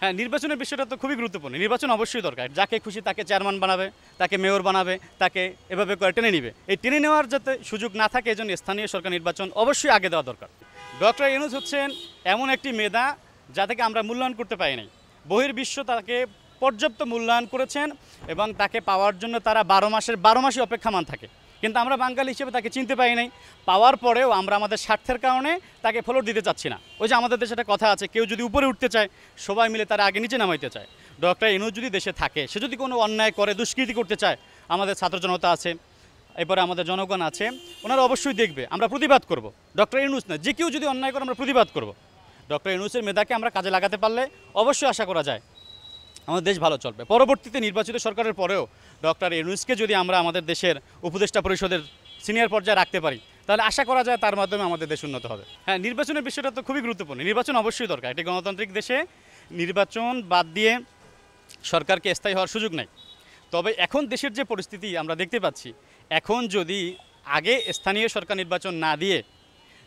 হ্যাঁ, নির্বাচনের বিষয়টা তো খুবই গুরুত্বপূর্ণ। নির্বাচন অবশ্যই দরকার। যাকে খুশি তাকে চেয়ারম্যান বানাবে, তাকে মেয়র বানাবে, তাকে এভাবে করে টেনে নিবে। এই টেনে নেওয়ার যাতে সুযোগ না থাকে এজন্য স্থানীয় সরকার নির্বাচন অবশ্যই আগে দেওয়া দরকার। ডক্টর ইউনূস হচ্ছেন এমন একটি মেধা যা থেকে আমরা মূল্যায়ন করতে পারি নাই। বহির্বিশ্ব তাকে পর্যাপ্ত মূল্যায়ন করেছেন এবং তাকে পাওয়ার জন্য তারা 12 মাসই অপেক্ষামান থাকে। কিন্তু আমরা বাঙালি হিসেবে তাকে চিনতে পারি নাই। পাওয়ার পরেও আমরা আমাদের স্বার্থের কারণে তাকে ফ্লোর দিতে চাচ্ছি না। ওই যে আমাদের দেশে একটা কথা আছে, কেউ যদি উপরে উঠতে চায় সবাই মিলে তারা আগে নিচে নামাইতে চায়। ডক্টর ইউনূস যদি দেশে থাকে, সে যদি কোনো অন্যায় করে দুষ্কৃতি করতে চায়, আমাদের ছাত্র জনতা আছে, এরপরে আমাদের জনগণ আছে, ওনারা অবশ্যই দেখবে, আমরা প্রতিবাদ করব। ডক্টর ইউনূস না, যে কেউ যদি অন্যায় করে আমরা প্রতিবাদ করব। ডক্টর ইউনূসের মেধাকে আমরা কাজে লাগাতে পারলে অবশ্যই আশা করা যায় আমাদের দেশ ভালো চলবে। পরবর্তীতে নির্বাচিত সরকারের পরেও ডক্টর ইউনূসকে যদি আমরা আমাদের দেশের উপদেষ্টা পরিষদের সিনিয়র পর্যায়ে রাখতে পারি, তাহলে আশা করা যায় তার মাধ্যমে আমাদের দেশ উন্নত হবে। হ্যাঁ, নির্বাচনের বিষয়টা তো খুবই গুরুত্বপূর্ণ। নির্বাচন অবশ্যই দরকার। একটি গণতান্ত্রিক দেশে নির্বাচন বাদ দিয়ে সরকারকে স্থায়ী হওয়ার সুযোগ নেই। তবে এখন দেশের যে পরিস্থিতি আমরা দেখতে পাচ্ছি, এখন যদি আগে স্থানীয় সরকার নির্বাচন না দিয়ে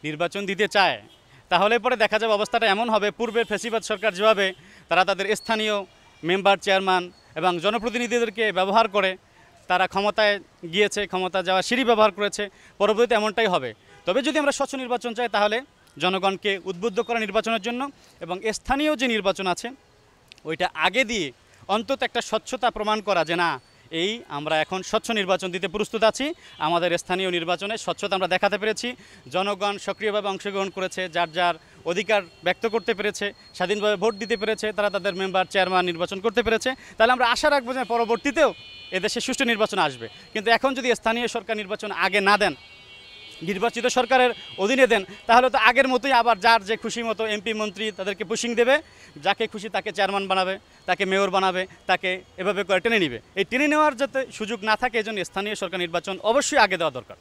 নির্বাচন দিতে চায়, তাহলে পরে দেখা যাবে অবস্থাটা এমন হবে, পূর্বের ফ্যাসিবাদ সরকার যেভাবে তারা তাদের স্থানীয় মেম্বার, চেয়ারম্যান এবং জনপ্রতিনিধিদেরকে ব্যবহার করে তারা ক্ষমতায় গিয়েছে, ক্ষমতা যাওয়ার সিঁড়ি ব্যবহার করেছে, পরবর্তীতে এমনটাই হবে। তবে যদি আমরা স্বচ্ছ নির্বাচন চাই, তাহলে জনগণকে উদ্বুদ্ধ করা নির্বাচনের জন্য এবং স্থানীয় যে নির্বাচন আছে ওইটা আগে দিয়ে অন্তত একটা স্বচ্ছতা প্রমাণ করা যে না, আমরা এখন স্বচ্ছ নির্বাচন দিতে প্রস্তুত আছি। আমাদের স্থানীয় নির্বাচনে স্বচ্ছতা আমরা দেখাতে পেরেছি, জনগণ সক্রিয়ভাবে অংশগ্রহণ করেছে, যার যার অধিকার ব্যক্ত করতে পেরেছে, স্বাধীনভাবে ভোট দিতে পেরেছে, তারা তাদের মেম্বার, চেয়ারম্যান নির্বাচন করতে পেরেছে। তাহলে আমরা আশা রাখবো যে পরবর্তীতেও এদেশে সুষ্ঠু নির্বাচন আসবে। কিন্তু এখন যদি স্থানীয় সরকার নির্বাচন আগে না দেন, নির্বাচিত সরকারের অধীনে দেন, তাহলে তো আগের মতোই আবার যার যে খুশি মতো এমপি, মন্ত্রী তাদেরকে পুশিং দেবে, যাকে খুশি তাকে চেয়ারম্যান বানাবে, তাকে মেয়র বানাবে, তাকে এভাবে করে টেনে নিবে। এই টেনে নেওয়ার যাতে সুযোগ না থাকে এজন্য স্থানীয় সরকার নির্বাচন অবশ্যই আগে দেওয়া দরকার।